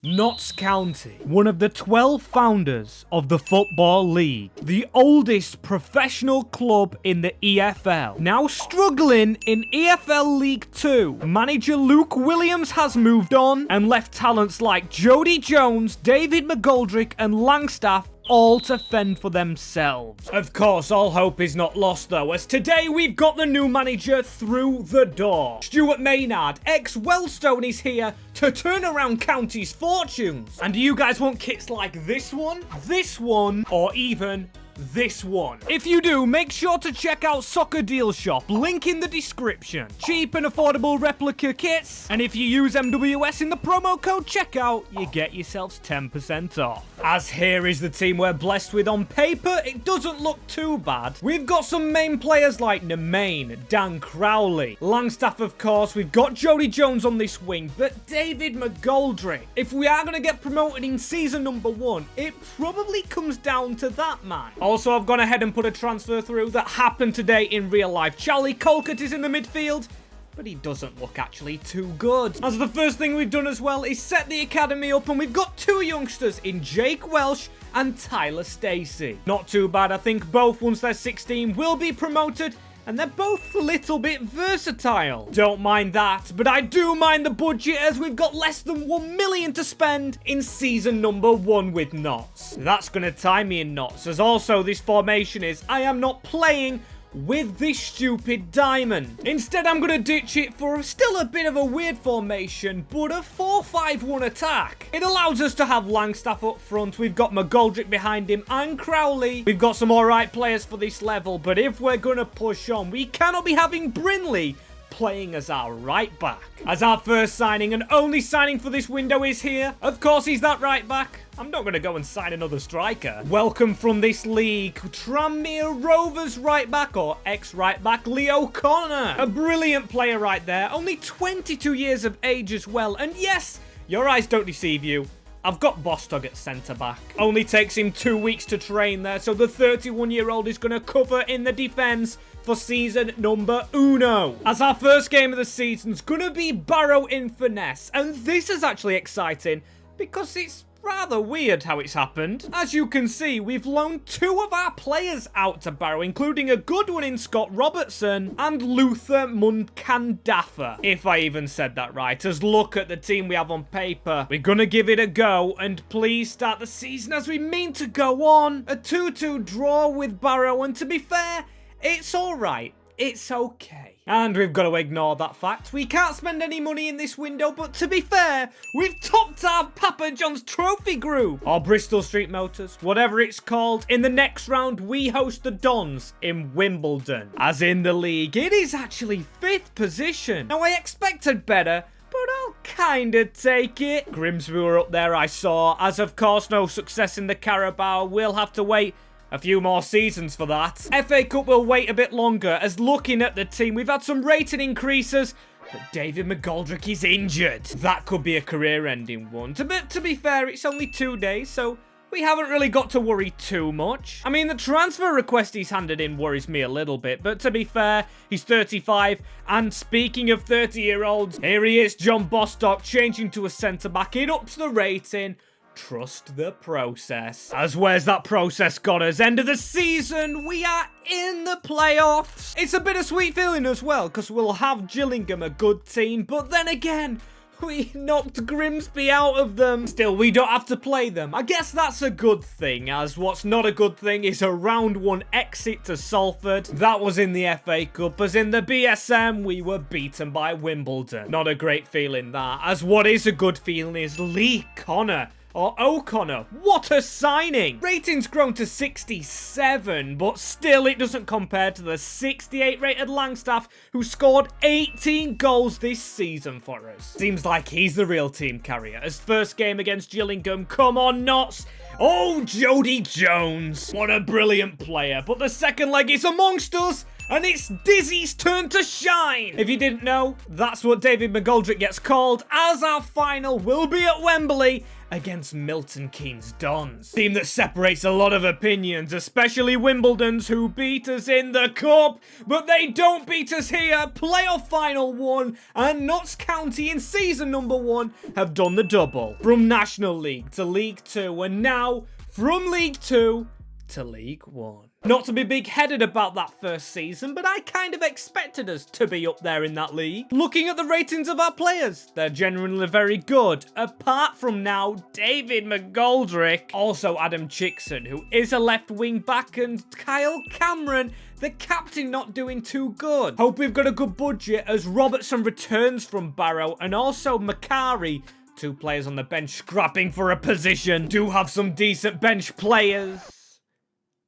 Notts County, one of the 12 founders of the Football League, the oldest professional club in the EFL. Now struggling in EFL League 2, manager Luke Williams has moved on and left talents like Jody Jones, David McGoldrick and Langstaff all to fend for themselves. Of course, all hope is not lost though, as today we've got the new manager through the door. Stuart Maynard, ex-Wealdstone, is here to turn around County's fortunes. And do you guys want kits like this one, or even this one? If you do, make sure to check out Soccer Deal Shop, link in the description. Cheap and affordable replica kits, and if you use MWS in the promo code checkout, you get yourselves 10% off. As here is the team we're blessed with on paper, it doesn't look too bad. We've got some main players like Nemain, Dan Crowley, Langstaff of course, we've got Jody Jones on this wing, but David McGoldrick. If we are going to get promoted in season number 1, it probably comes down to that man. Also, I've gone ahead and put a transfer through that happened today in real life. Charlie Colcott is in the midfield, but he doesn't look actually too good. As the first thing we've done as well is set the academy up, and we've got 2 youngsters in Jake Welsh and Tyler Stacey. Not too bad, I think both, once they're 16, will be promoted, and they're both a little bit versatile. Don't mind that, but I do mind the budget, as we've got less than 1 million to spend in season number 1 with Notts. That's going to tie me in knots, as also this formation is, I am not playing with this stupid diamond. Instead, I'm going to ditch it for still a bit of a weird formation, but a 4-5-1 attack. It allows us to have Langstaff up front, we've got McGoldrick behind him and Crowley. We've got some alright players for this level, but if we're going to push on, we cannot be having Brinley playing as our right back. As our first signing and only signing for this window is here, of course he's that right back. I'm not going to go and sign another striker. Welcome from this league, Tranmere Rovers right back, or ex-right back, Leo Connor. A brilliant player right there, only 22 years of age as well. And yes, your eyes don't deceive you, I've got Bostock at centre-back. Only takes him 2 weeks to train there, so the 31-year-old is going to cover in the defence for season number 1. As our first game of the season's going to be Barrow in finesse, and this is actually exciting because it's rather weird how it's happened. As you can see, we've loaned 2 of our players out to Barrow, including a good one in Scott Robertson and Luther Munkandafa, if I even said that right. As look at the team we have on paper. We're gonna give it a go, and please start the season as we mean to go on. A 2-2 draw with Barrow, and to be fair, it's alright. It's okay. And we've got to ignore that fact. We can't spend any money in this window, but to be fair, we've topped our Papa John's Trophy group, or Bristol Street Motors, whatever it's called. In the next round, we host the Dons in Wimbledon. As in the league, it is actually 5th position. Now, I expected better, but I'll kinda take it. Grimsby were up there, I saw. As of course, no success in the Carabao. We'll have to wait a few more seasons for that. FA Cup will wait a bit longer, as looking at the team, we've had some rating increases, but David McGoldrick is injured. That could be a career-ending one. To be fair, it's only 2 days, so we haven't really got to worry too much. I mean, the transfer request he's handed in worries me a little bit, but to be fair, he's 35, and speaking of 30-year-olds, here he is, John Bostock, changing to a centre-back. It ups the rating. Trust the process. As where's that process got us? End of the season, we are in the playoffs. It's a bittersweet feeling as well, because we'll have Gillingham, a good team, but then again, we knocked Grimsby out of them. Still, we don't have to play them. I guess that's a good thing, as what's not a good thing is a round 1 exit to Salford. That was in the FA Cup, as in the BSM, we were beaten by Wimbledon. Not a great feeling that, as what is a good feeling is Lee Connor, or O'Connor. What a signing! Rating's grown to 67, but still it doesn't compare to the 68 rated Langstaff, who scored 18 goals this season for us. Seems like he's the real team carrier. As first game against Gillingham, come on Notts! Oh, Jody Jones! What a brilliant player, but the second leg is amongst us, and it's Dizzy's turn to shine. If you didn't know, that's what David McGoldrick gets called, as our final will be at Wembley against Milton Keynes Dons. Team that separates a lot of opinions, especially Wimbledon's, who beat us in the cup, but they don't beat us here. Playoff final 1 and Notts County in season number 1 have done the double. From National League to League 2, and now from League 2 to League 1. Not to be big-headed about that first season, but I kind of expected us to be up there in that league. Looking at the ratings of our players, they're genuinely very good, apart from now David McGoldrick, also Adam Chickson, who is a left wing back, and Kyle Cameron, the captain, not doing too good. Hope we've got a good budget as Robertson returns from Barrow, and also Macari, 2 players on the bench scrapping for a position. Do have some decent bench players.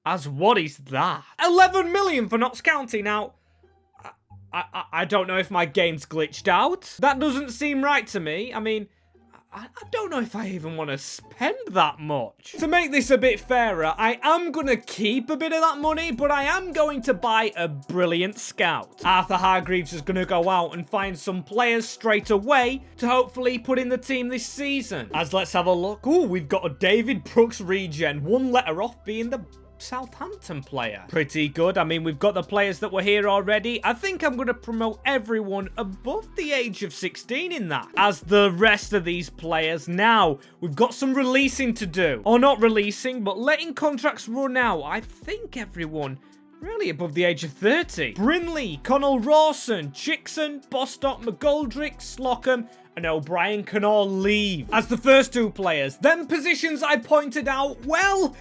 As what is that? 11 million for Notts County. Now, I don't know if my game's glitched out. That doesn't seem right to me. I mean, I don't know if I even want to spend that much. To make this a bit fairer, I am going to keep a bit of that money, but I am going to buy a brilliant scout. Arthur Hargreaves is going to go out and find some players straight away to hopefully put in the team this season. As let's have a look. Ooh, we've got a David Brooks regen, 1 letter off being the Southampton player. Pretty good. I mean, we've got the players that were here already. I think I'm going to promote everyone above the age of 16 in that. As the rest of these players, now we've got some releasing to do. Or not releasing, but letting contracts run out. I think everyone really above the age of 30. Brinley, Connell Rawson, Chickson, Bostock, McGoldrick, Slocum, and O'Brien can all leave as the first 2 players. Then positions I pointed out, well,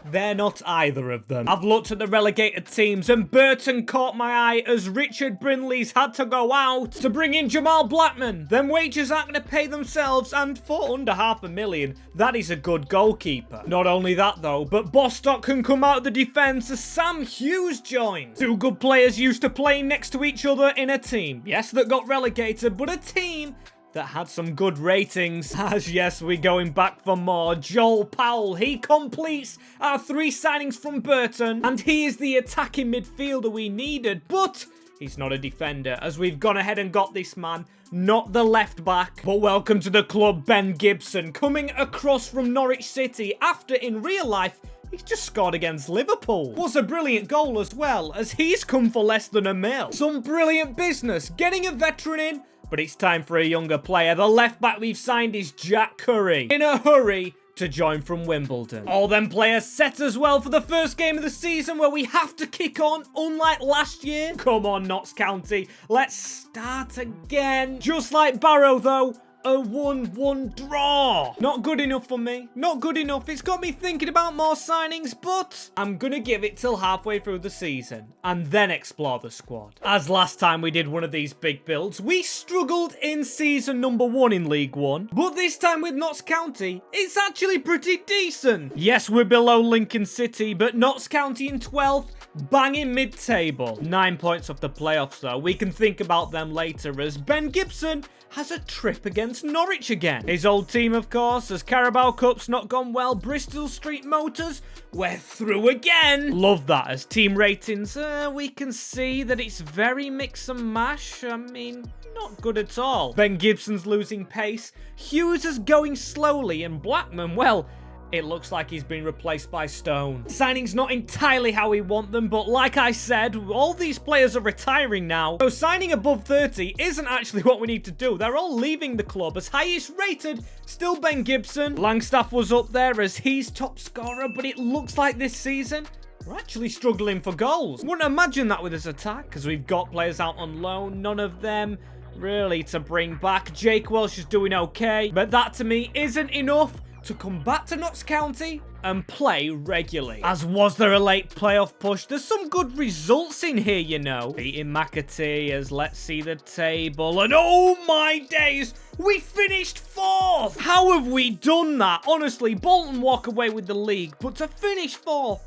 they're not either of them. I've looked at the relegated teams, and Burton caught my eye as Richard Brinley's had to go out to bring in Jamal Blackman. Them wages aren't going to pay themselves, and for under $500,000, that is a good goalkeeper. Not only that though, but Bostock can come out of the defence as Sam Hughes joins. 2 good players used to playing next to each other in a team. Yes, that got relegated, but a team that had some good ratings. As yes, we're going back for more. Joel Powell, he completes our 3 signings from Burton, and he is the attacking midfielder we needed, but he's not a defender, as we've gone ahead and got this man, not the left back. But welcome to the club, Ben Gibson, coming across from Norwich City after in real life he's just scored against Liverpool. Was a brilliant goal as well, as he's come for less than $1 million. Some brilliant business, getting a veteran in, but it's time for a younger player. The left back we've signed is Jack Curry, in a hurry to join from Wimbledon. All them players set as well for the first game of the season, where we have to kick on, unlike last year. Come on, Notts County, let's start again. Just like Barrow though, a 1-1 draw. Not good enough for me. Not good enough. It's got me thinking about more signings, but I'm gonna give it till halfway through the season and then explore the squad. As last time we did one of these big builds, we struggled in season number 1 in League 1, but this time with Notts County, it's actually pretty decent. Yes, we're below Lincoln City, but Notts County in 12th, banging mid-table. 9 points off the playoffs though. We can think about them later, as Ben Gibson has a trip against Norwich again. His old team, of course, as Carabao Cup's not gone well. Bristol Street Motors, we're through again. Love that. As team ratings, we can see that it's very mix and mash. I mean, not good at all. Ben Gibson's losing pace. Hughes is going slowly, and Blackman, well, it looks like he's been replaced by Stone. Signing's not entirely how we want them, but like I said, all these players are retiring now. So signing above 30 isn't actually what we need to do. They're all leaving the club, as highest rated, still Ben Gibson. Langstaff was up there as he's top scorer, but it looks like this season we're actually struggling for goals. Wouldn't imagine that with this attack, because we've got players out on loan, none of them really to bring back. Jake Welsh is doing okay, but that to me isn't enough to come back to Notts County and play regularly. As was there a late playoff push, there's some good results in here, you know. Beating McAtee, as let's see the table, and oh my days, we finished 4th! How have we done that? Honestly, Bolton walk away with the league, but to finish 4th,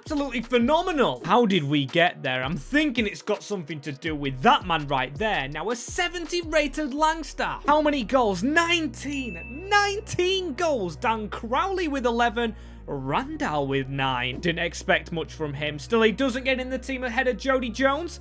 absolutely phenomenal. How did we get there? I'm thinking it's got something to do with that man right there. Now, a 70 rated Langstaff. How many goals? 19. 19 goals. Dan Crowley with 11. Randall with 9. Didn't expect much from him. Still, he doesn't get in the team ahead of Jody Jones.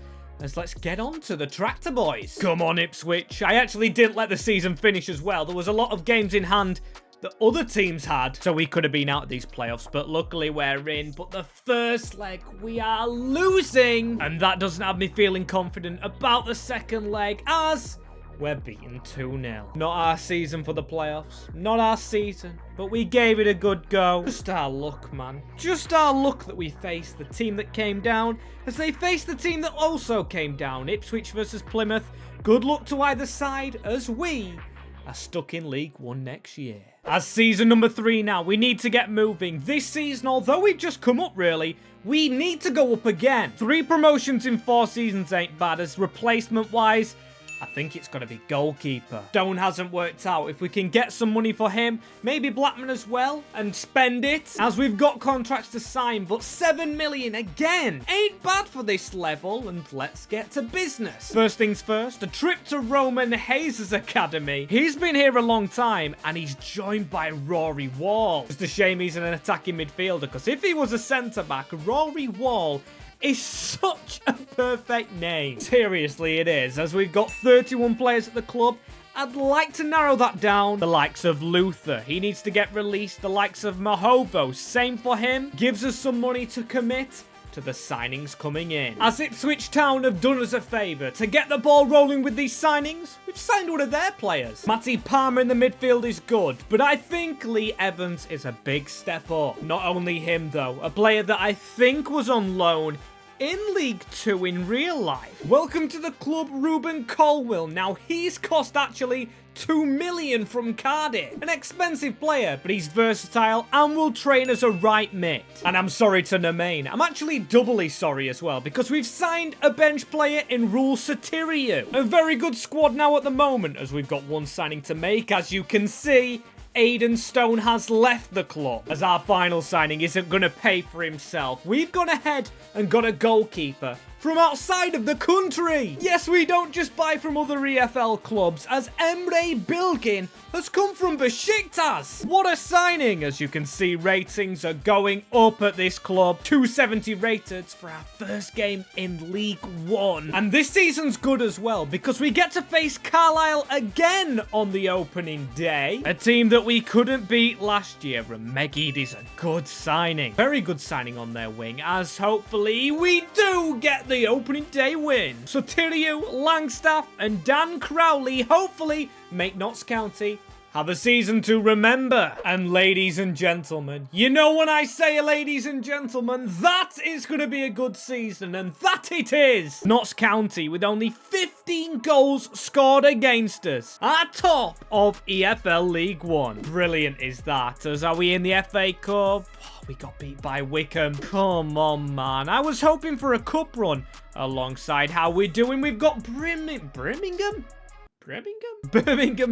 Let's get on to the Tractor Boys. Come on, Ipswich. I actually didn't let the season finish as well. There was a lot of games in hand that other teams had, so we could have been out of these playoffs, but luckily we're in. But the first leg, we are losing, and that doesn't have me feeling confident about the second leg, as we're beaten 2-0. Not our season for the playoffs. Not our season. But we gave it a good go. Just our luck, man. Just our luck that we faced the team that came down as they faced the team that also came down. Ipswich versus Plymouth. Good luck to either side as we are stuck in League One next year. As season number 3 now, we need to get moving. This season, although we've just come up really, we need to go up again. 3 promotions in 4 seasons ain't bad. As replacement-wise, I think it's got to be goalkeeper. Stone hasn't worked out. If we can get some money for him, maybe Blackman as well, and spend it, as we've got contracts to sign. But 7 million again ain't bad for this level, and let's get to business. First things first, a trip to Roman Hayes' academy. He's been here a long time, and he's joined by Rory Wall. Just a shame he's an attacking midfielder, because if he was a centre-back, Rory Wall is such a perfect name. Seriously, it is. As we've got 31 players at the club, I'd like to narrow that down. The likes of Luther, he needs to get released. The likes of Mahovo, same for him. Gives us some money to commit to the signings coming in. As Ipswich Town have done us a favour to get the ball rolling with these signings, we've signed one of their players. Matty Palmer in the midfield is good, but I think Lee Evans is a big step up. Not only him though, a player that I think was on loan in League 2 in real life. Welcome to the club, Ruben Colwill. Now, he's cost actually 2 million from Cardiff. An expensive player, but he's versatile and will train as a right mid. And I'm sorry to Nemain. I'm actually doubly sorry as well, because we've signed a bench player in Rule Satirio. A very good squad now at the moment, as we've got one signing to make. As you can see, Aidan Stone has left the club, as our final signing isn't going to pay for himself. We've gone ahead and got a goalkeeper from outside of the country. Yes, we don't just buy from other EFL clubs, as Emre Bilgin has come from Besiktas. What a signing. As you can see, ratings are going up at this club. 270 rated for our first game in League 1. And this season's good as well, because we get to face Carlisle again on the opening day. A team that we couldn't beat last year, and Megid is a good signing. Very good signing on their wing, as hopefully we do get the opening day win. So Tyriu, Langstaff and Dan Crowley hopefully make Notts County have a season to remember. And ladies and gentlemen, you know when I say ladies and gentlemen, that is going to be a good season, and that it is. Notts County with only 15 goals scored against us at top of EFL League 1. Brilliant is that. As are we in the FA Cup? We got beat by Wickham. Come on, man. I was hoping for a cup run alongside how we're doing. We've got Birmingham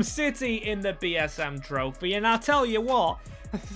City in the BSM trophy, and I'll tell you what,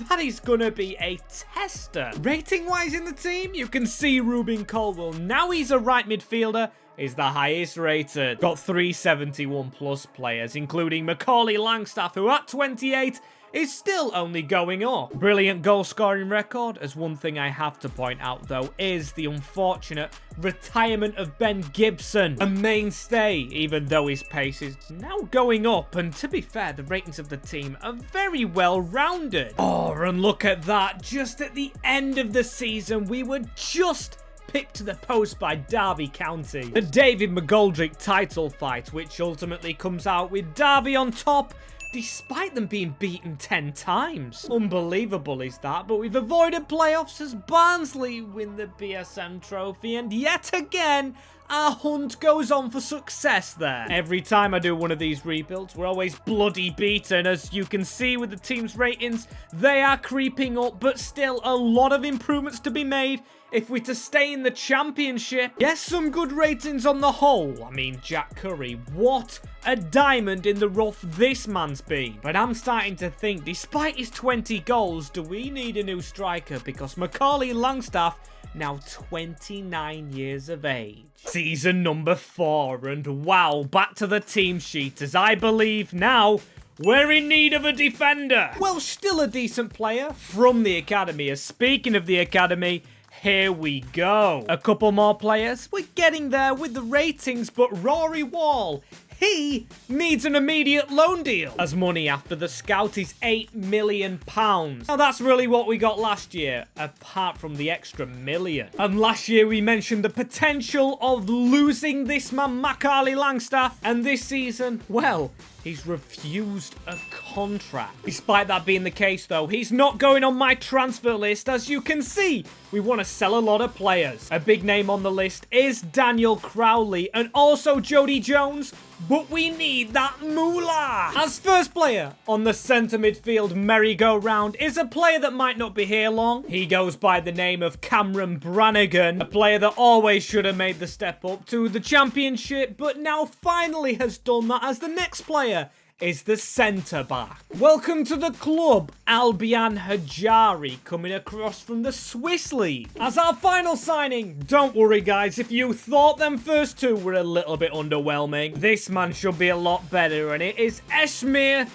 that is gonna be a tester. Rating wise in the team, you can see Ruben Colwill, now he's a right midfielder, is the highest rated. Got 371 plus players, including Macaulay Langstaff, who at 28 is still only going up. Brilliant goal scoring record. As one thing I have to point out though is the unfortunate retirement of Ben Gibson, a mainstay, even though his pace is now going up. And to be fair, the ratings of the team are very well rounded. Oh, and look at that. Just at the end of the season, we were just pipped to the post by Derby County. The David McGoldrick title fight, which ultimately comes out with Derby on top, despite them being beaten 10 times. Unbelievable is that, but we've avoided playoffs as Barnsley win the BSM trophy, and yet again, our hunt goes on for success there. Every time I do one of these rebuilds, we're always bloody beaten. As you can see with the team's ratings, they are creeping up, but still a lot of improvements to be made if we're to stay in the championship. Yes, some good ratings on the whole. I mean, Jack Curry, what a diamond in the rough this man's been. But I'm starting to think, despite his 20 goals, do we need a new striker? Because Macaulay Langstaff now 29 years of age. Season number 4, and wow, back to the team sheet, as I believe now we're in need of a defender. Well, still a decent player from the academy. As speaking of the academy, here we go. A couple more players. We're getting there with the ratings, but Rory Wall, he needs an immediate loan deal, as money after the scout is £8 million. Now, that's really what we got last year, apart from the extra million. And last year, we mentioned the potential of losing this man, Macaulay Langstaff. And this season, well, he's refused a contract. Despite that being the case, though, he's not going on my transfer list. As you can see, we want to sell a lot of players. A big name on the list is Daniel Crowley and also Jody Jones, but we need that moolah. As first player on the centre midfield merry-go-round is a player that might not be here long. He goes by the name of Cameron Brannigan, a player that always should have made the step up to the championship, but now finally has done that, as the next player is the centre-back. Welcome to the club, Albion Hajari, coming across from the Swiss League. As our final signing, don't worry guys, if you thought them first two were a little bit underwhelming, this man should be a lot better, and it is Esmir.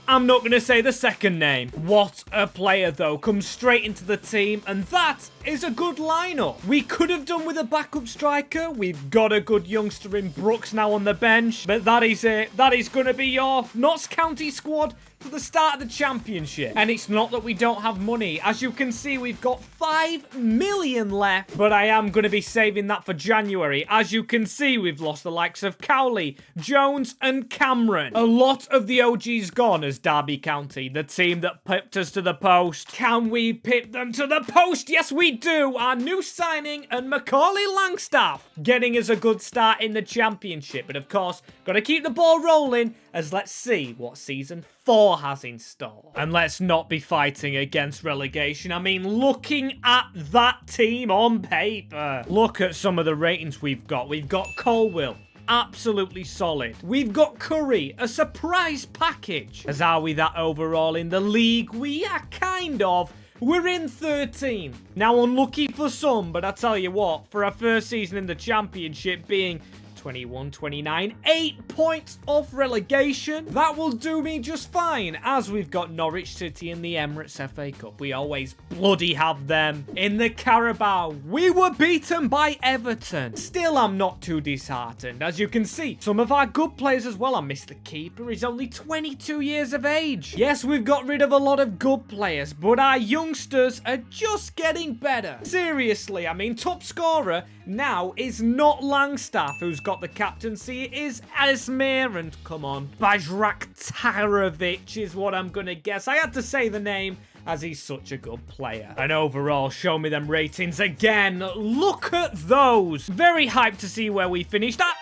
I'm not going to say the second name. What a player, though. Comes straight into the team, and that is a good lineup. We could have done with a backup striker. We've got a good youngster in Brooks now on the bench, but that is it. That is going to be your Notts County squad for the start of the championship. And it's not that we don't have money. As you can see, we've got 5 million left, but I am going to be saving that for January. As you can see, we've lost the likes of Cowley, Jones, and Cameron. A lot of the OGs gone as Derby County, the team that pipped us to the post. Can we pip them to the post? Yes, we do. Our new signing and Macaulay Langstaff getting us a good start in the championship. But of course, got to keep the ball rolling, as let's see what season 4 has in store. And let's not be fighting against relegation. I mean, looking at that team on paper. Look at some of the ratings we've got. We've got Colwill, absolutely solid. We've got Curry, a surprise package. As are we that overall in the league? We are kind of. We're in 13th. Now, unlucky for some, but I tell you what, for our first season in the championship being 21-29, 8 points off relegation. That will do me just fine, as we've got Norwich City in the Emirates FA Cup. We always bloody have them. In the Carabao, we were beaten by Everton. Still, I'm not too disheartened. As you can see, some of our good players as well. I miss the keeper. He's only 22 years of age. Yes, we've got rid of a lot of good players, but our youngsters are just getting better. Seriously, I mean, top scorer now is not Langstaff, who's got the captaincy. It is Esmir, and come on, Bajrak Tarovic is what I'm gonna guess. I had to say the name as he's such a good player. And overall, show me them ratings again. Look at those. Very hyped to see where we finished at,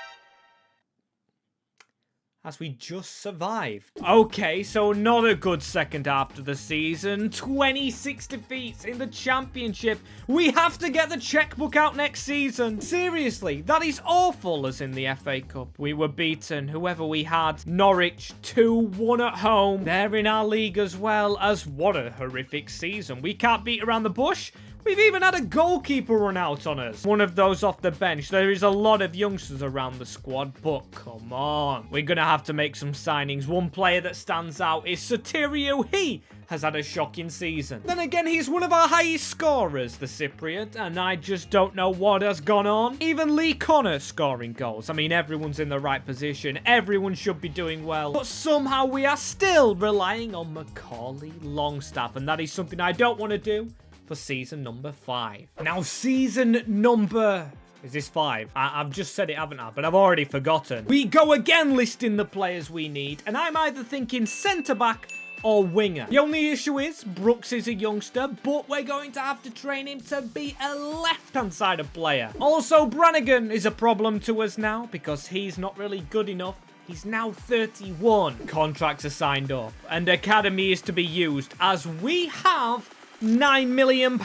as we just survived. Okay, so not a good second half of the season. 26 defeats in the championship. We have to get the checkbook out next season. Seriously, that is awful. As in the FA Cup, we were beaten, whoever we had. Norwich 2-1 at home. They're in our league as well. As what a horrific season. We can't beat around the bush. We've even had a goalkeeper run out on us. One of those off the bench. There is a lot of youngsters around the squad, but come on. We're going to have to make some signings. One player that stands out is Sotirio. He has had a shocking season. Then again, he's one of our highest scorers, the Cypriot, and I just don't know what has gone on. Even Lee Connor scoring goals. I mean, everyone's in the right position. Everyone should be doing well. But somehow we are still relying on Macaulay Langstaff, and that is something I don't want to do for season number 5. Now, season number... is this 5? I've just said it, haven't I? But I've already forgotten. We go again listing the players we need, and I'm either thinking centre-back or winger. The only issue is Brooks is a youngster, but we're going to have to train him to be a left-hand sided player. Also, Brannigan is a problem to us now because he's not really good enough. He's now 31. Contracts are signed up, and academy is to be used, as we have £9 million.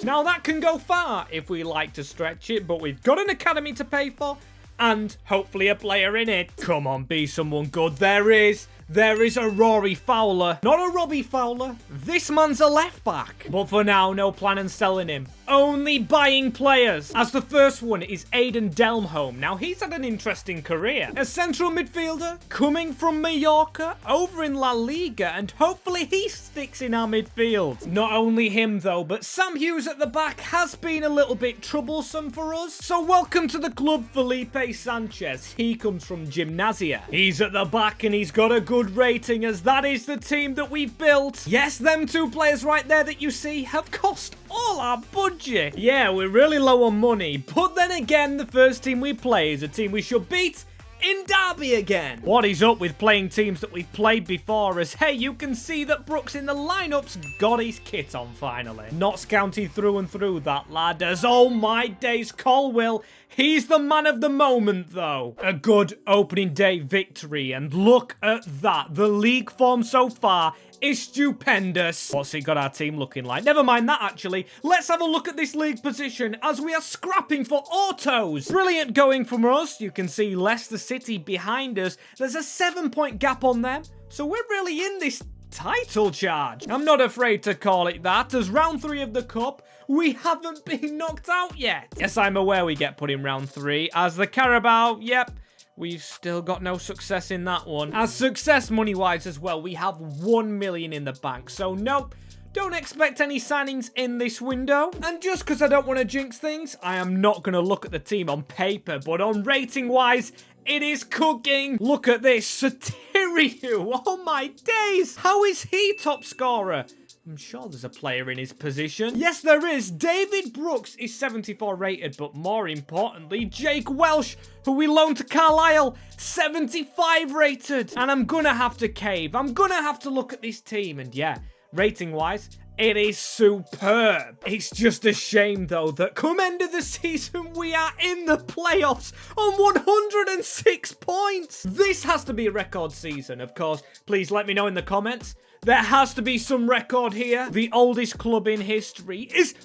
Now, that can go far if we like to stretch it, but we've got an academy to pay for and hopefully a player in it. Come on, be someone good. There is there is a Rory Fowler, not a Robbie Fowler. This man's a left back. But for now, no plan on selling him. Only buying players. As the first one is Aidan Delmholm. Now, he's had an interesting career. A central midfielder coming from Mallorca over in La Liga, and hopefully he sticks in our midfield. Not only him though, but Sam Hughes at the back has been a little bit troublesome for us. So welcome to the club, Felipe Sanchez. He comes from Gimnasia. He's at the back and he's got a good rating, as that is the team that we've built. Yes, them two players right there that you see have cost all our budget. Yeah, we're really low on money, but then again, the first team we play is a team we should beat in Derby again. What is up with playing teams that we've played before, as hey, you can see that Brooks in the lineup's got his kit on finally. Notts County through and through, that lad, as oh my days, Colwill, he's the man of the moment though. A good opening day victory, and look at that, the league form so far is stupendous. What's it got our team looking like? Never mind that, actually. Let's have a look at this league position as we are scrapping for autos. Brilliant going from us. You can see Leicester City behind us. There's a 7-point gap on them, so we're really in this title charge. I'm not afraid to call it that, as round 3 of the cup, we haven't been knocked out yet. Yes, I'm aware we get put in round 3, as the Carabao, yep, we've still got no success in that one. As success money-wise as well, we have 1 million in the bank. So nope, don't expect any signings in this window. And just because I don't want to jinx things, I am not going to look at the team on paper. But on rating-wise, it is cooking. Look at this, Satiriu. Oh my days. How is he top scorer? I'm sure there's a player in his position. Yes, there is. David Brooks is 74 rated, but more importantly, Jake Welsh, who we loaned to Carlisle, 75 rated. And I'm gonna have to cave. I'm gonna have to look at this team. And yeah, rating-wise, it is superb. It's just a shame, though, that come end of the season, we are in the playoffs on 106 points. This has to be a record season, of course. Please let me know in the comments. There has to be some record here. The oldest club in history is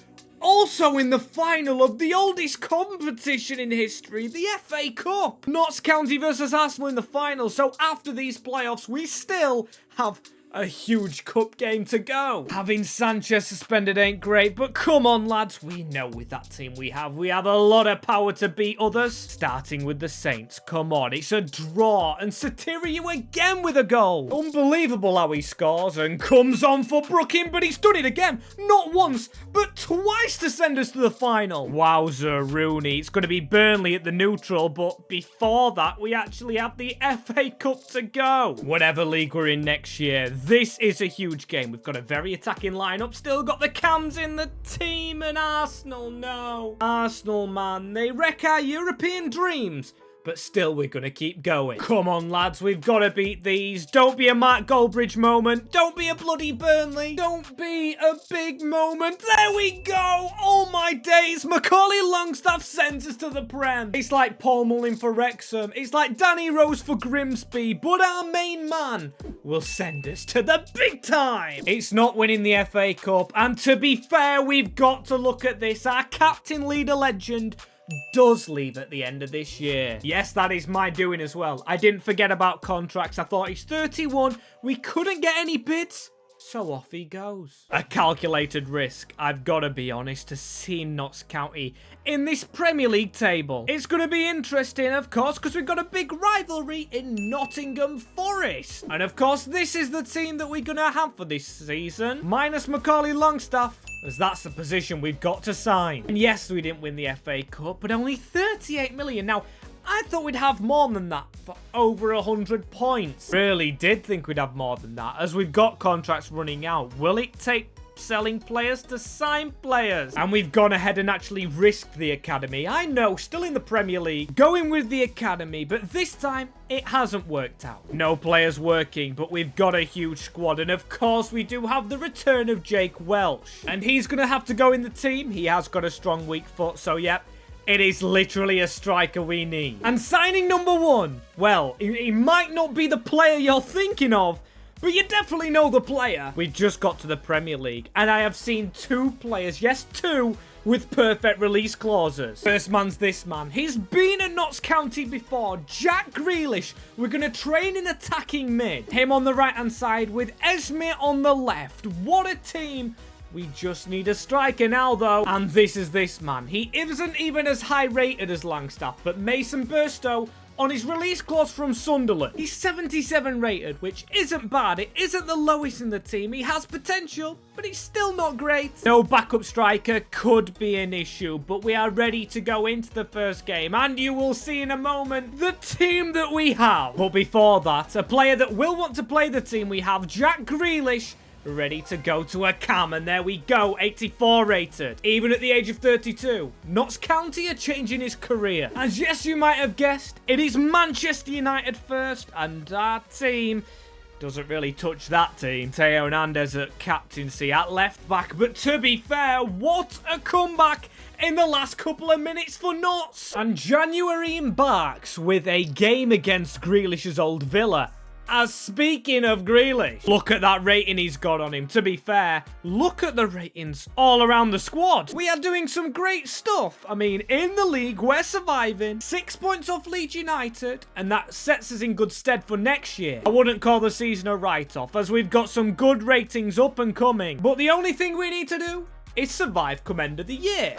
also in the final of the oldest competition in history, the FA Cup. Notts County versus Arsenal in the final. So after these playoffs, we still have a huge cup game to go. Having Sanchez suspended ain't great, but come on, lads. We know with that team we have a lot of power to beat others. Starting with the Saints. Come on, it's a draw. And Satiriu again with a goal. Unbelievable how he scores and comes on for Brooking, but he's done it again. Not once, but twice to send us to the final. Wowzer, Rooney. It's going to be Burnley at the neutral, but before that, we actually have the FA Cup to go. Whatever league we're in next year, this is a huge game. We've got a very attacking lineup. Still got the Cams in the team, and Arsenal, no. Arsenal, man, they wreck our European dreams. But still, we're going to keep going. Come on, lads. We've got to beat these. Don't be a Mark Goldbridge moment. Don't be a bloody Burnley. Don't be a big moment. There we go. Oh, my days. Macaulay Longstaff sends us to the Prem. It's like Paul Mullin for Wrexham. It's like Danny Rose for Grimsby. But our main man will send us to the big time. It's not winning the FA Cup. And to be fair, we've got to look at this. Our captain, leader, legend does leave at the end of this year. Yes, that is my doing as well. I didn't forget about contracts. I thought he's 31. We couldn't get any bids, so off he goes. A calculated risk, I've got to be honest, to see Notts County in this Premier League table. It's going to be interesting, of course, because we've got a big rivalry in Nottingham Forest. And of course, this is the team that we're going to have for this season, minus Macaulay Longstaff, as that's the position we've got to sign. And yes, we didn't win the FA Cup, but only 38 million. Now, I thought we'd have more than that for over 100 points. Really did think we'd have more than that, as we've got contracts running out. Will it take selling players to sign players? And we've gone ahead and actually risked the academy. I know, still in the Premier League, going with the academy, but this time it hasn't worked out. No players working, but we've got a huge squad, and of course we do have the return of Jake Welsh, and he's gonna have to go in the team. He has got a strong weak foot, so yep, it is literally a striker we need. And signing number 1, well, he might not be the player you're thinking of, but you definitely know the player. We just got to the Premier League, and I have seen 2 players, yes, 2, with perfect release clauses. First man's this man. He's been at Notts County before. Jack Grealish. We're going to train in attacking mid. Him on the right-hand side with Esme on the left. What a team. We just need a striker now, though. And this is this man. He isn't even as high rated as Langstaff, but Mason Burstow on his release clause from Sunderland. He's 77 rated, which isn't bad. It isn't the lowest in the team. He has potential, but he's still not great. No backup striker could be an issue, but we are ready to go into the first game, and you will see in a moment the team that we have. But before that, a player that will want to play the team we have, Jack Grealish, ready to go to a cam, and there we go, 84 rated. Even at the age of 32, Notts County are changing his career. And yes, you might have guessed, it is Manchester United first, and our team doesn't really touch that team. Teo Hernandez at captaincy at left back, but to be fair, what a comeback in the last couple of minutes for Notts. And January embarks with a game against Grealish's old Villa. As speaking of Grealish, look at that rating he's got on him. To be fair, look at the ratings all around the squad. We are doing some great stuff. I mean, in the league, we're surviving. 6 points off Leeds United, and that sets us in good stead for next year. I wouldn't call the season a write-off, as we've got some good ratings up and coming. But the only thing we need to do is survive come end of the year.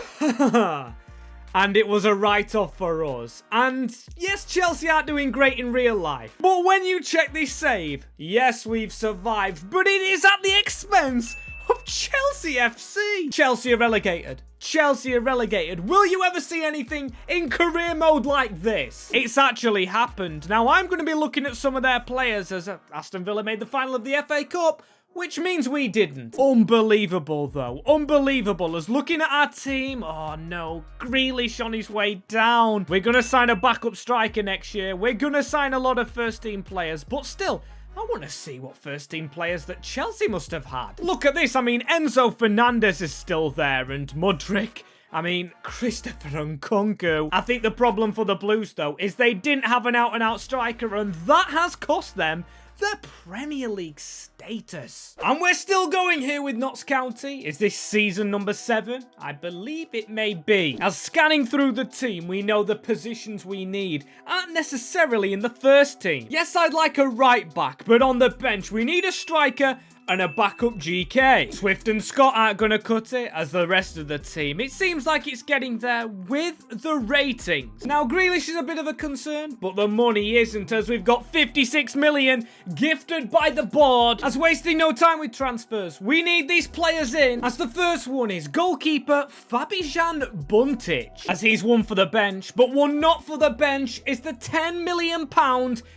And it was a write-off for us. And yes, Chelsea aren't doing great in real life. But when you check this save, yes, we've survived. But it is at the expense of Chelsea FC. Chelsea are relegated. Chelsea are relegated. Will you ever see anything in career mode like this? It's actually happened. Now, I'm going to be looking at some of their players as Aston Villa made the final of the FA Cup, which means we didn't. Unbelievable, though. Unbelievable. As looking at our team, oh no, Grealish on his way down. We're going to sign a backup striker next year. We're going to sign a lot of first-team players. But still, I want to see what first-team players that Chelsea must have had. Look at this. I mean, Enzo Fernandez is still there, and Mudryk. I mean, Christopher Nkunku. I think the problem for the Blues, though, is they didn't have an out-and-out striker, and that has cost them their Premier League status. And we're still going here with Notts County. Is this season number 7? I believe it may be. As scanning through the team, we know the positions we need aren't necessarily in the first team. Yes, I'd like a right back, but on the bench, we need a striker and a backup GK. Swift and Scott aren't going to cut it as the rest of the team. It seems like it's getting there with the ratings. Now, Grealish is a bit of a concern, but the money isn't, as we've got 56 million gifted by the board. As wasting no time with transfers, we need these players in, as the first one is goalkeeper Fabijan Buntic, as he's one for the bench, but one not for the bench is the £10 million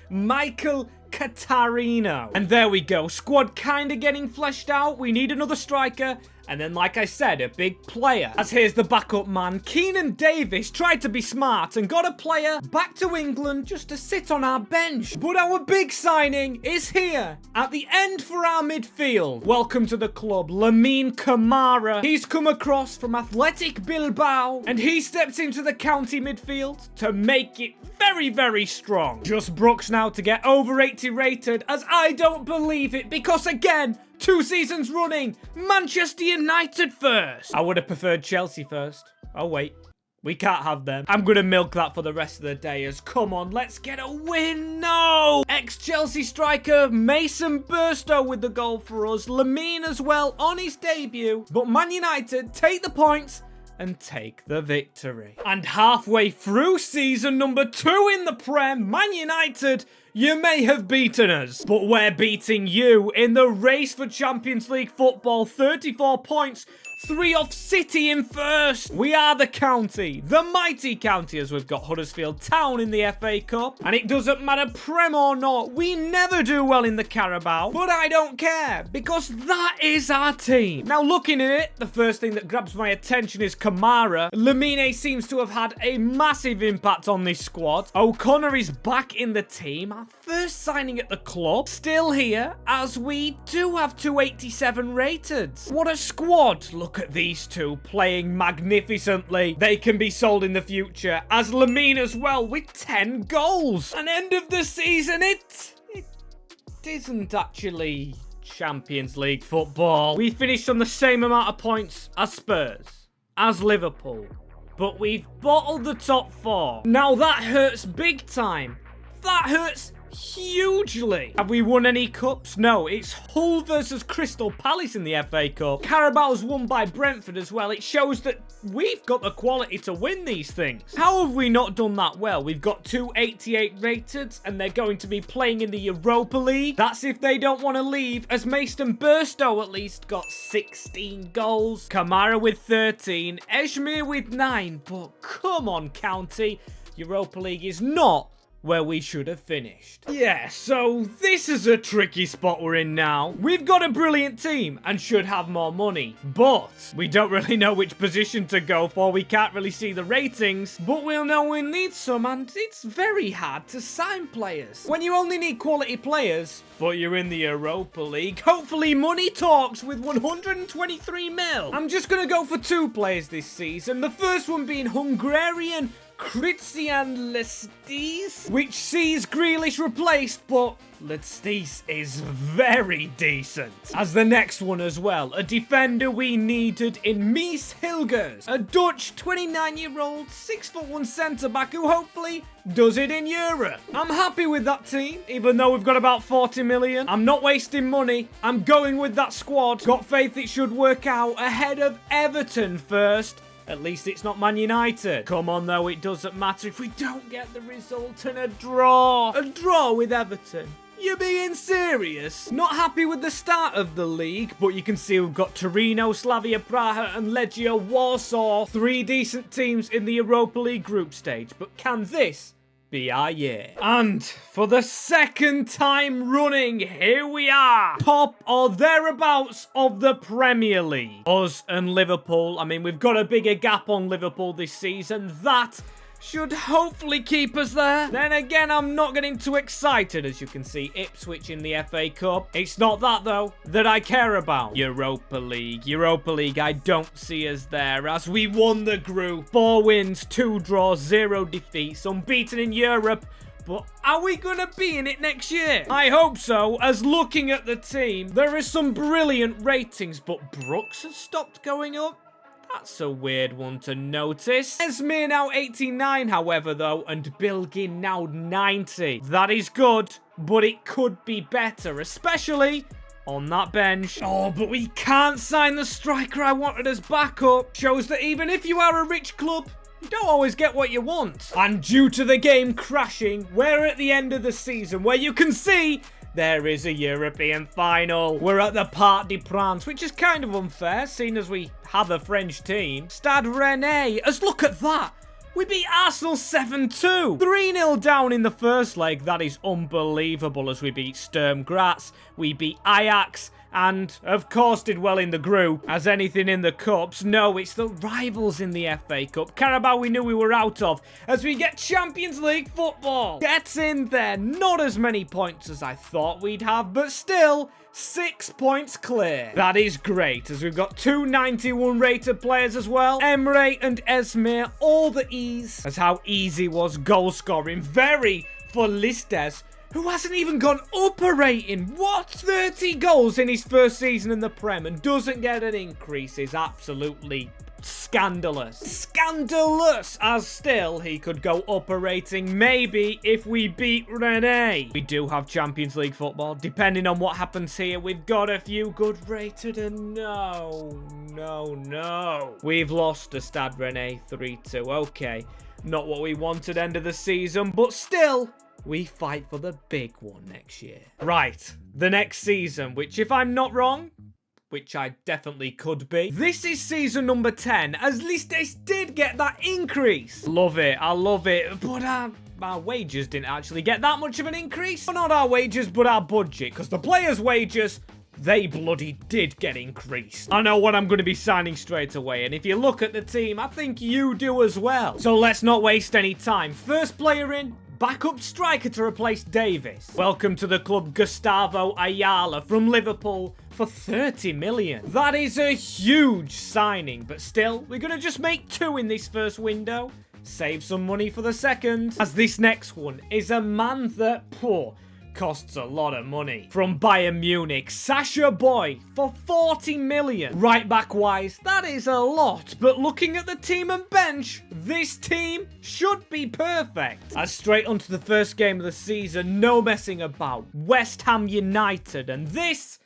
Michael Catarino. And there we go, squad kind of getting fleshed out. We need another striker, and then, like I said, a big player. As here's the backup man. Keenan Davis tried to be smart and got a player back to England just to sit on our bench. But our big signing is here at the end for our midfield. Welcome to the club, Lamine Camara. He's come across from Athletic Bilbao, and he steps into the county midfield to make it very, very strong. Just Brooks now to get over 80 rated, as I don't believe it, because again, 2 seasons running, Manchester United first. I would have preferred Chelsea first. Oh, wait. We can't have them. I'm going to milk that for the rest of the day, as come on, let's get a win. No! Ex-Chelsea striker Mason Burstow with the goal for us. Lamine as well on his debut. But Man United take the points and take the victory. And halfway through season number 2 in the Prem, Man United, you may have beaten us, but we're beating you in the race for Champions League football. 34 points, 3 off City in first. We are the county, the mighty county, as we've got Huddersfield Town in the FA Cup. And it doesn't matter Prem or not, we never do well in the Carabao. But I don't care, because that is our team. Now, looking at it, the first thing that grabs my attention is Kamara. Lamine seems to have had a massive impact on this squad. O'Connor is back in the team. Our first signing at the club. Still here, as we do have 287 rated. What a squad. Look at these two playing magnificently. They can be sold in the future, as Lamine as well with 10 goals. And end of the season, it isn't actually Champions League football. We finished on the same amount of points as Spurs, as Liverpool, but we've bottled the top 4. Now that hurts big time. That hurts hugely. Have we won any cups? No, it's Hull versus Crystal Palace in the FA Cup. Carabao's won by Brentford as well. It shows that we've got the quality to win these things. How have we not done that well? We've got 288 rated and they're going to be playing in the Europa League. That's if they don't want to leave, as Mason Burstow at least got 16 goals. Kamara with 13, Eshmir with 9, but come on, County. Europa League is not where we should have finished. Yeah, so this is a tricky spot we're in now. We've got a brilliant team and should have more money, but we don't really know which position to go for. We can't really see the ratings, but we'll know we need some, and it's very hard to sign players when you only need quality players, but you're in the Europa League. Hopefully money talks with 123 mil. I'm just gonna go for 2 players this season, the first one being Hungarian Christian Lestis, which sees Grealish replaced, but Lestis is very decent. As the next one as well, a defender we needed in Mies Hilgers, a Dutch 29-year-old 6'1" centre-back who hopefully does it in Europe. I'm happy with that team, even though we've got about 40 million. I'm not wasting money. I'm going with that squad. Got faith it should work out ahead of Everton first. At least it's not Man United. Come on, though, it doesn't matter if we don't get the result and a draw. A draw with Everton. You're being serious? Not happy with the start of the league, but you can see we've got Torino, Slavia Praha and Legia Warsaw. 3 decent teams in the Europa League group stage, but can this be our year? And for the second time running, here we are, top or thereabouts of the Premier League. Us and Liverpool. I mean, we've got a bigger gap on Liverpool this season. That should hopefully keep us there. Then again, I'm not getting too excited. As you can see, Ipswich in the FA Cup. It's not that, though, that I care about. Europa League, I don't see us there, as we won the group. 4 wins, 2 draws, 0 defeats, unbeaten in Europe. But are we going to be in it next year? I hope so, as looking at the team, there is some brilliant ratings, but Brooks has stopped going up. That's a weird one to notice. Esmir now 89, however, though, and Bilgin now 90. That is good, but it could be better, especially on that bench. Oh, but we can't sign the striker I wanted as backup. Shows that even if you are a rich club, you don't always get what you want. And due to the game crashing, we're at the end of the season, where you can see there is a European final. We're at the Parc des Princes, which is kind of unfair, seeing as we have a French team. Stade Rennais, as look at that. We beat Arsenal 7-2. 3-0 down in the first leg. That is unbelievable, as we beat Sturm Graz. We beat Ajax. And, of course, did well in the group. As anything in the cups, no, it's the rivals in the FA Cup. Carabao we knew we were out of, as we get Champions League football. Gets in there. Not as many points as I thought we'd have, but still 6 points clear. That is great, as we've got 2 91 rated players as well. Emre and Esmir, all the ease. As how easy was goal scoring. Very for Listes, who hasn't even gone up a rating. What? 30 goals in his first season in the Prem and doesn't get an increase is absolutely scandalous. Scandalous! As still, he could go up a rating maybe if we beat Rennais. We do have Champions League football. Depending on what happens here, we've got a few good rated and no. We've lost to Stade Rennais 3-2. Okay, not what we wanted end of the season, but still, we fight for the big one next year. Right, the next season, which if I'm not wrong, which I definitely could be, this is season number 10, as Listes did get that increase. Love it, I love it, but our wages didn't actually get that much of an increase. Well, not our wages, but our budget, because the players' wages, they bloody did get increased. I know what I'm going to be signing straight away, and if you look at the team, I think you do as well. So let's not waste any time. First player in, backup striker to replace Davis. Welcome to the club, Gustavo Ayala from Liverpool for 30 million. That is a huge signing, but still, we're going to just make 2 in this first window. Save some money for the second, as this next one is a man that, costs a lot of money. From Bayern Munich, Sasha Boy for 40 million. Right back wise, that is a lot, but looking at the team and bench, this team should be perfect. As straight onto the first game of the season, no messing about. West Ham United, and this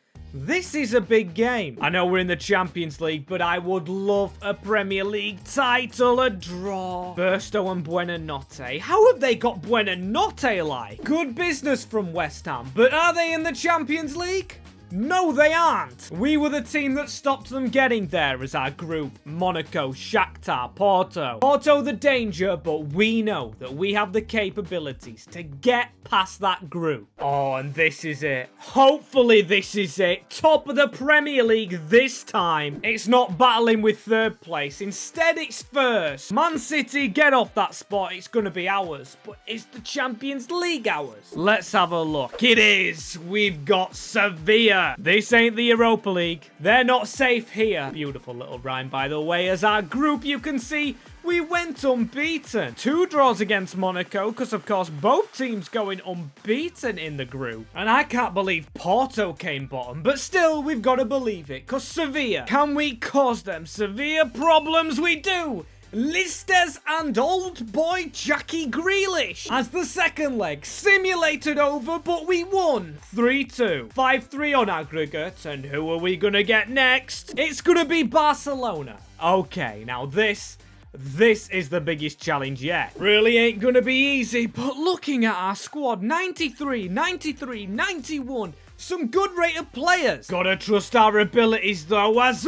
is a big game. I know we're in the Champions League, but I would love a Premier League title, a draw. Burstow and Buonanotte. How have they got Buonanotte like? Good business from West Ham, but are they in the Champions League? No, they aren't. We were the team that stopped them getting there as our group. Monaco, Shakhtar, Porto. Porto the danger, but we know that we have the capabilities to get past that group. Oh, and this is it. Hopefully this is it. Top of the Premier League this time. It's not battling with third place. Instead, it's first. Man City, get off that spot. It's going to be ours. But is the Champions League ours? Let's have a look. It is. We've got Sevilla. This ain't the Europa League. They're not safe here. Beautiful little rhyme, by the way. As our group, you can see, we went unbeaten. 2 draws against Monaco, because of course both teams going unbeaten in the group. And I can't believe Porto came bottom, but still, we've got to believe it, because Sevilla, can we cause them severe problems? We do. Listes and old boy Jackie Grealish. As the second leg simulated over, but we won 3-2. 5-3 on aggregate, and who are we gonna get next? It's gonna be Barcelona. Okay, now this is the biggest challenge yet. Really ain't gonna be easy, but looking at our squad, 93, 93, 91, some good rated players. Gotta trust our abilities though, as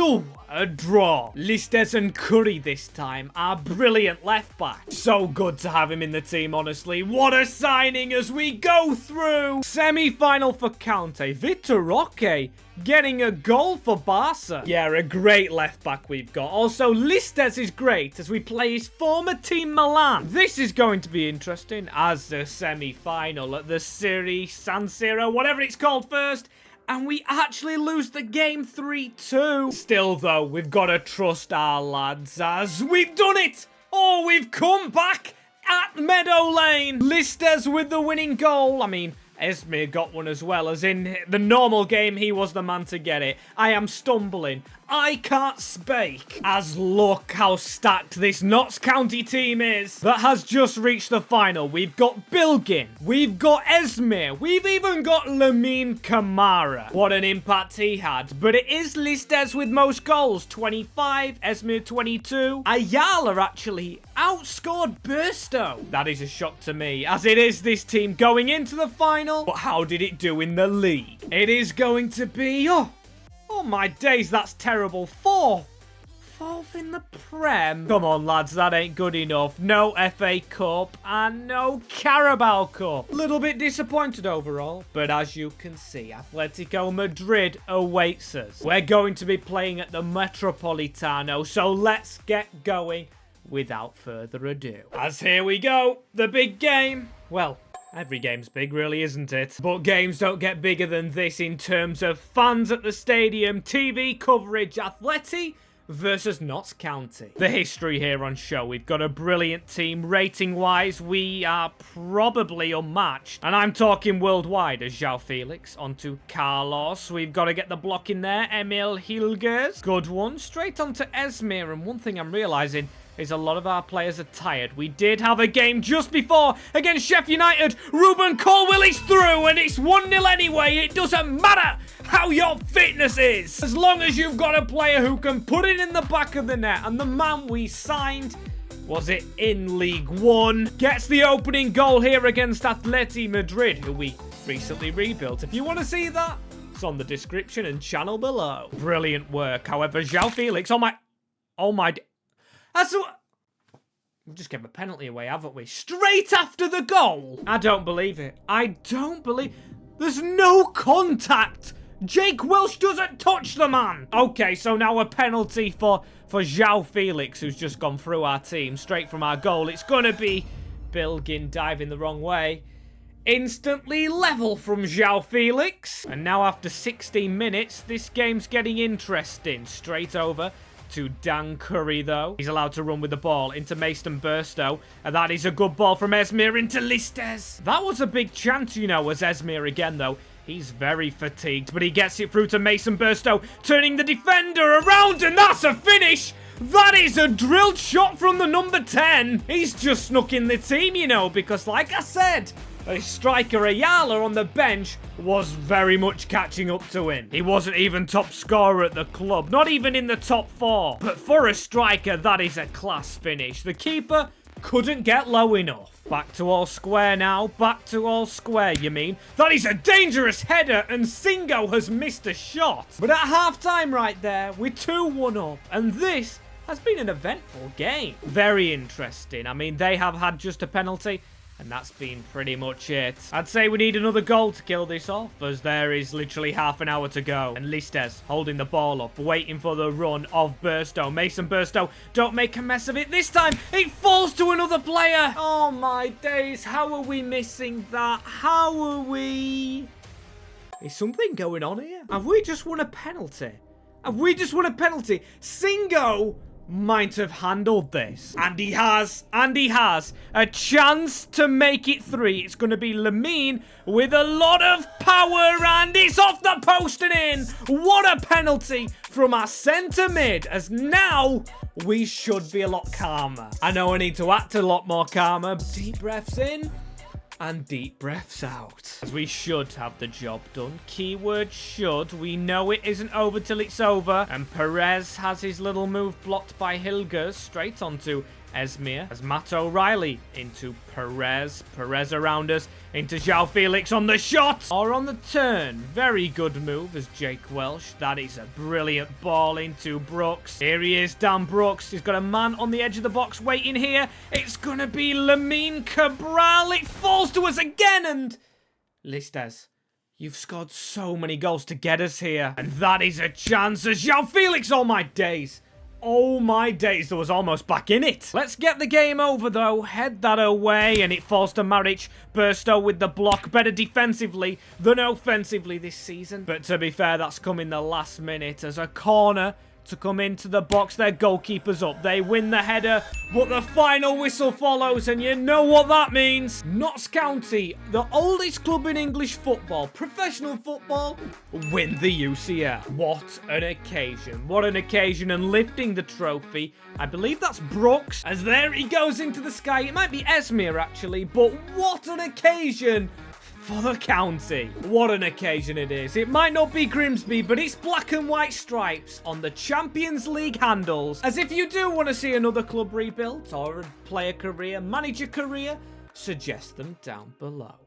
a draw. Listes and Curry this time, our brilliant left back. So good to have him in the team, honestly. What a signing as we go through. Semi-final for Conte. Vitor Roque getting a goal for Barca. Yeah, a great left back we've got. Also, Listes is great as we play his former team Milan. This is going to be interesting as the semi-final at the Serie San Siro, whatever it's called first. And we actually lose the game 3-2. Still, though, we've got to trust our lads as we've done it. Oh, we've come back at Meadow Lane. Listes with the winning goal. I mean, Esmir got one as well, as in the normal game, he was the man to get it. I am stumbling. I can't speak. As look how stacked this Notts County team is that has just reached the final. We've got Bilgin. We've got Esmir. We've even got Lamine Camara. What an impact he had. But it is Listes with most goals. 25. Esmir 22. Ayala actually outscored Burstow. That is a shock to me, as it is this team going into the final. But how did it do in the league? It is going to be... Oh my days, that's terrible. Fourth in the Prem. Come on, lads, that ain't good enough. No FA Cup and no Carabao Cup. Little bit disappointed overall, but as you can see, Atletico Madrid awaits us. We're going to be playing at the Metropolitano, so let's get going without further ado. As here we go, the big game. Well, every game's big, really, isn't it? But games don't get bigger than this in terms of fans at the stadium, TV coverage, Atleti versus Notts County. The history here on show. We've got a brilliant team. Rating-wise, we are probably unmatched. And I'm talking worldwide as João Felix onto Carlos. We've got to get the block in there. Emil Hilgers. Good one. Straight onto Esmir. And one thing I'm realising is a lot of our players are tired. We did have a game just before against Sheffield United. Ruben Colwill is through and it's 1-0 anyway. It doesn't matter how your fitness is, as long as you've got a player who can put it in the back of the net. And the man we signed, was it in League One, gets the opening goal here against Atleti Madrid, who we recently rebuilt. If you want to see that, it's on the description and channel below. Brilliant work. However, João Felix, we just gave a penalty away, haven't we? Straight after the goal. I don't believe it. There's no contact. Jake Welsh doesn't touch the man. Okay, so now a penalty for João Felix, who's just gone through our team, straight from our goal. It's going to be Bilgin diving the wrong way. Instantly level from João Felix. And now after 16 minutes, this game's getting interesting. Straight over to Dan Curry, though. He's allowed to run with the ball into Mason Burstow. And that is a good ball from Esmir into Listes. That was a big chance, you know, as Esmir again, though. He's very fatigued, but he gets it through to Mason Burstow, turning the defender around, and that's a finish! That is a drilled shot from the number 10. He's just snuck in the team, you know, because like I said, a striker Ayala on the bench was very much catching up to him. He wasn't even top scorer at the club, not even in the top 4. But for a striker, that is a class finish. The keeper couldn't get low enough. Back to all square now. Back to all square, you mean? That is a dangerous header, and Singo has missed a shot. But at half-time right there, we're 2-1 up, and this has been an eventful game. Very interesting. I mean, they have had just a penalty, and that's been pretty much it. I'd say we need another goal to kill this off, as there is literally half an hour to go. And Listes holding the ball up, waiting for the run of Burstow. Mason Burstow, don't make a mess of it this time. It falls to another player. Oh my days, how are we missing that? How are we? Is something going on here? Have we just won a penalty? Have we just won a penalty? Singo might have handled this. And he has. And he has. A chance to make it 3. It's going to be Lamine with a lot of power. And it's off the post and in. What a penalty from our centre mid. As now we should be a lot calmer. I know I need to act a lot more calmer. Deep breaths in. And deep breaths out. As we should have the job done. Keyword should. We know it isn't over till it's over. And Perez has his little move blocked by Hilgers. Straight onto Esmir. As Matt O'Reilly into Perez. Perez around us. Into João Felix on the shot. Or on the turn. Very good move as Jake Welsh. That is a brilliant ball into Brooks. Here he is, Dan Brooks. He's got a man on the edge of the box waiting here. It's going to be Lamine Cabral. It falls to us again and Listes, you've scored so many goals to get us here. And that is a chance as João Felix. Oh my days. Oh my days, there was almost back in it. Let's get the game over though. Head that away and it falls to Maric. Burstow with the block. Better defensively than offensively this season. But to be fair, that's come in the last minute as a corner to come into the box. Their goalkeeper's up. They win the header, but the final whistle follows, and you know what that means. Notts County, the oldest club in English football, professional football, win the UCL. What an occasion. What an occasion, and lifting the trophy, I believe that's Brooks, as there he goes into the sky. It might be Esmir, actually, but what an occasion for the county. What an occasion it is. It might not be Grimsby, but it's black and white stripes on the Champions League handles. As if you do want to see another club rebuilt or a player career, manager career, suggest them down below.